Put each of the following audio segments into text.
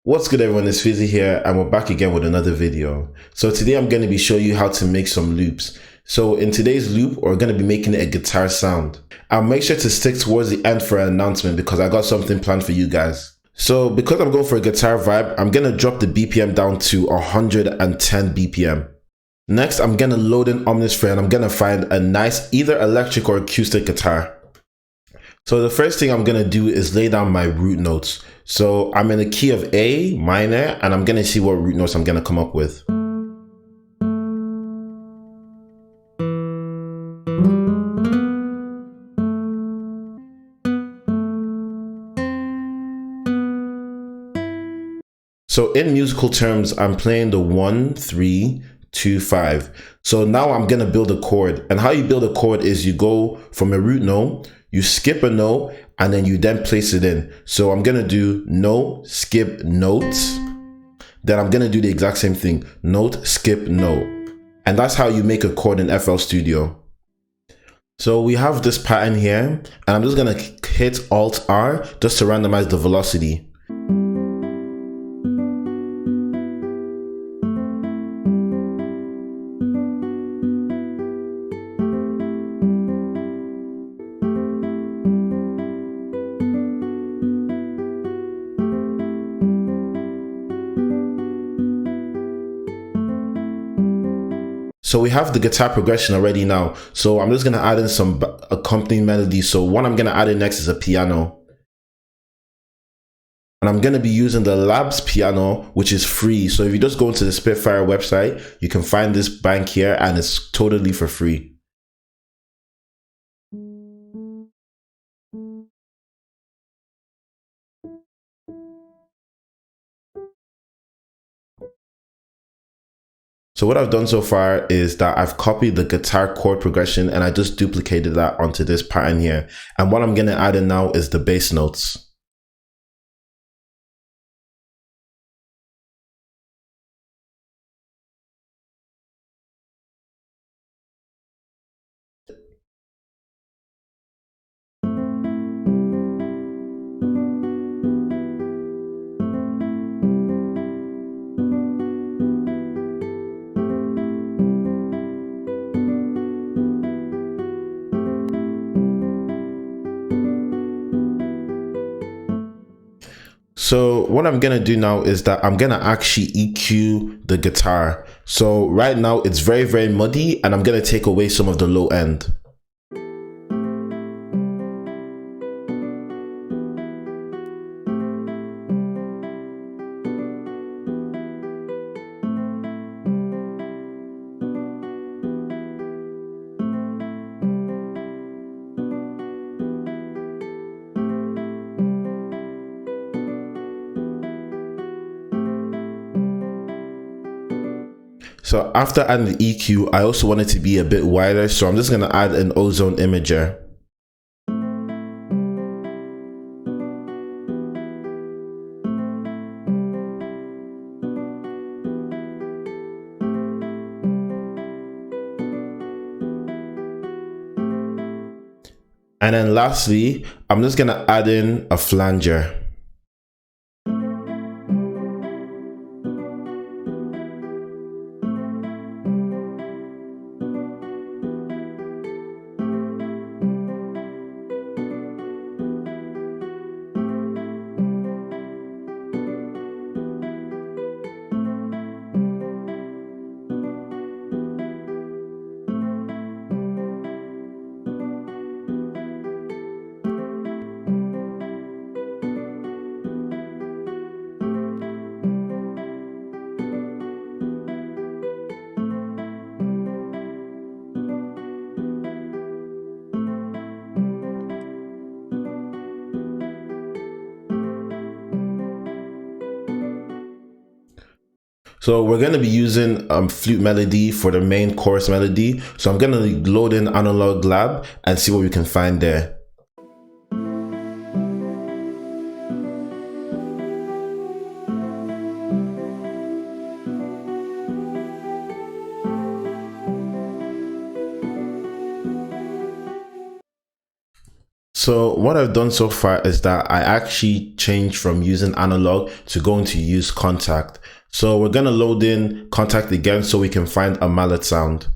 What's good everyone, it's Fizzy here and we're back again with another video. So today I'm going to be showing you how to make some loops. So in today's loop, we're going to be making a guitar sound. I'll make sure to stick towards the end for an announcement because I got something planned for you guys. So because I'm going for a guitar vibe, I'm going to drop the BPM down to 110 BPM. Next, I'm going to load in Omnisphere and I'm going to find a nice either electric or acoustic guitar. So the first thing I'm going to do is lay down my root notes. So I'm in the key of A minor and I'm going to see what root notes I'm going to come up with. So in musical terms, I'm playing the 1, 3, 2, 5. So now I'm going to build a chord. And how you build a chord is you go from a root note, you skip a note, and then you then place it in. So I'm going to do note, skip, note. Then I'm going to do the exact same thing. Note, skip, note. And that's how you make a chord in FL Studio. So we have this pattern here, and I'm just going to hit Alt R just to randomize the velocity. So we have the guitar progression already now. So I'm just going to add in some accompanying melodies. So what I'm going to add in next is a piano. And I'm going to be using the Labs piano, which is free. So if you just go into the Spitfire website, you can find this bank here and it's totally for free. So what I've done so far is that I've copied the guitar chord progression and I just duplicated that onto this pattern here. And what I'm going to add in now is the bass notes. So what I'm going to do now is that I'm going to actually EQ the guitar. So right now it's very, very muddy and I'm going to take away some of the low end. So after adding the EQ, I also want it to be a bit wider. So I'm just going to add an ozone imager. And then lastly, I'm just going to add in a flanger. So we're going to be using flute melody for the main chorus melody. So I'm going to load in Analog Lab and see what we can find there. So what I've done so far is that I actually changed from using analog to going to use contact. So we're gonna load in contact again so we can find a mallet sound.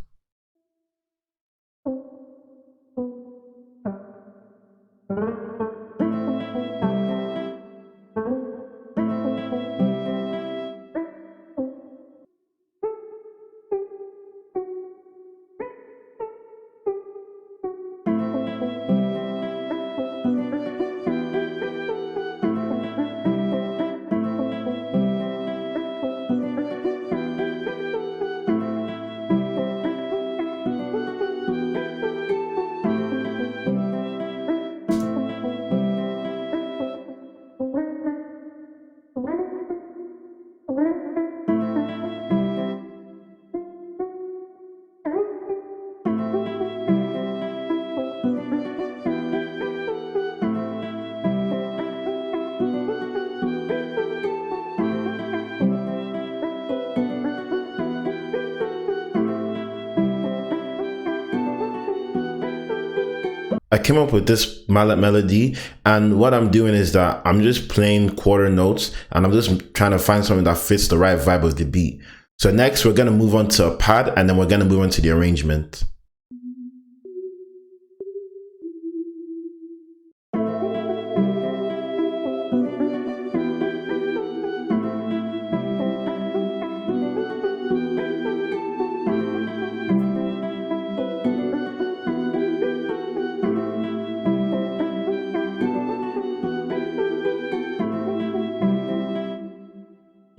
I came up with this mallet melody, and what I'm doing is that I'm just playing quarter notes and I'm just trying to find something that fits the right vibe of the beat. So next we're gonna move on to a pad, and then we're gonna move on to the arrangement.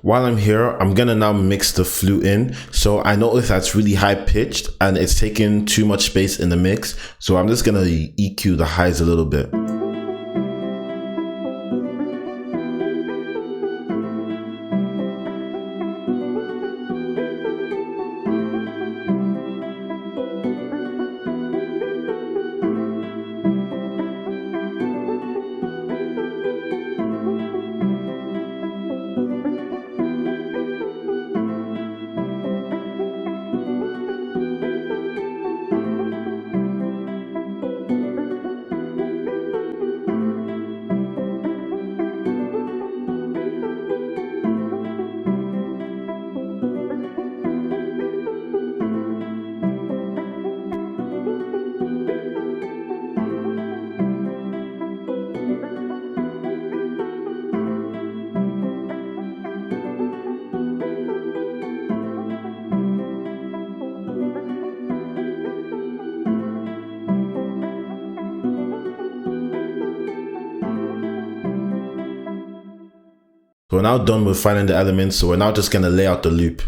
While I'm here, I'm gonna now mix the flute in. So I notice that's really high pitched and it's taking too much space in the mix. So I'm just gonna EQ the highs a little bit. So we're now done with finding the elements, so we're now just gonna lay out the loop.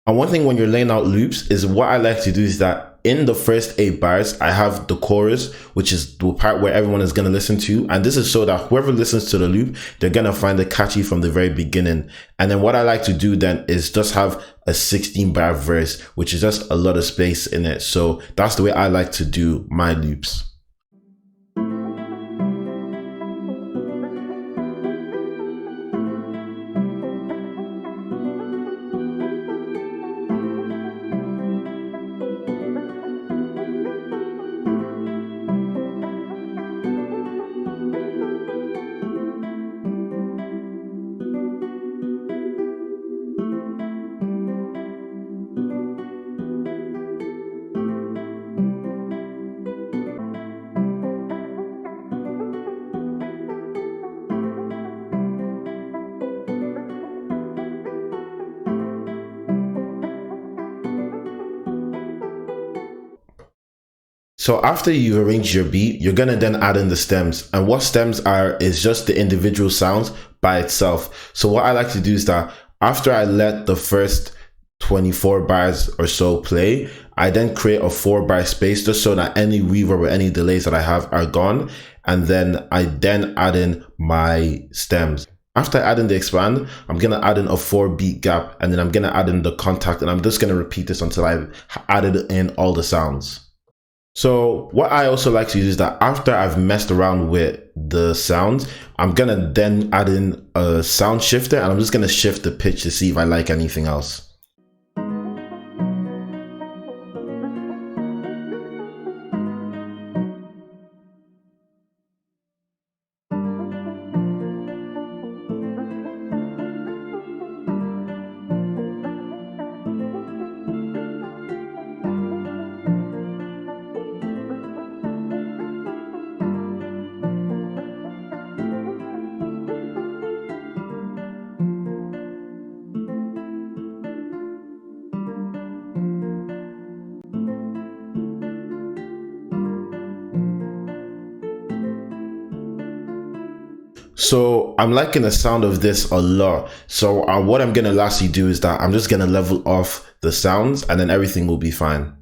And one thing when you're laying out loops is what I like to do is that in the first 8 bars, I have the chorus, which is the part where everyone is gonna listen to. And this is so that whoever listens to the loop, they're gonna find it catchy from the very beginning. And then what I like to do then is just have a 16-bar verse, which is just a lot of space in it. So that's the way I like to do my loops. So after you've arranged your beat, you're gonna then add in the stems. And what stems are is just the individual sounds by itself. So what I like to do is that after I let the first 24 bars or so play, I then create a 4-bar space just so that any reverb or any delays that I have are gone. And then I then add in my stems. After I add in the expand, I'm gonna add in a 4-beat gap, and then I'm gonna add in the contact, and I'm just gonna repeat this until I've added in all the sounds. So what I also like to use is that after I've messed around with the sounds, I'm gonna then add in a sound shifter, and I'm just gonna shift the pitch to see if I like anything else. So I'm liking the sound of this a lot. So what I'm gonna lastly do is that I'm just gonna level off the sounds and then everything will be fine.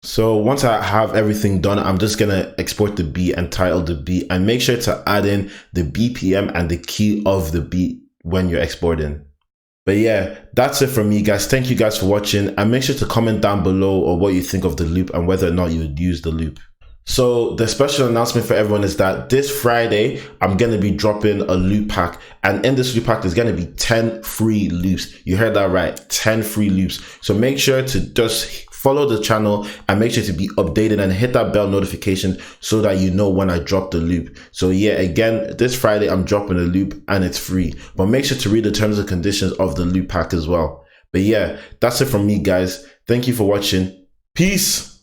So once I have everything done, I'm just gonna export the beat and title the beat, and make sure to add in the BPM and the key of the beat when you're exporting. But yeah, that's it from me, guys. Thank you guys for watching, and make sure to comment down below or what you think of the loop and whether or not you would use the loop. So the special announcement for everyone is that this Friday, I'm going to be dropping a loop pack, and in this loop pack, there's going to be 10 free loops. You heard that right, 10 free loops. So make sure to just follow the channel and make sure to be updated and hit that bell notification so that you know when I drop the loop. So yeah, again, this Friday, I'm dropping a loop and it's free, but make sure to read the terms and conditions of the loop pack as well. But yeah, that's it from me, guys. Thank you for watching. Peace.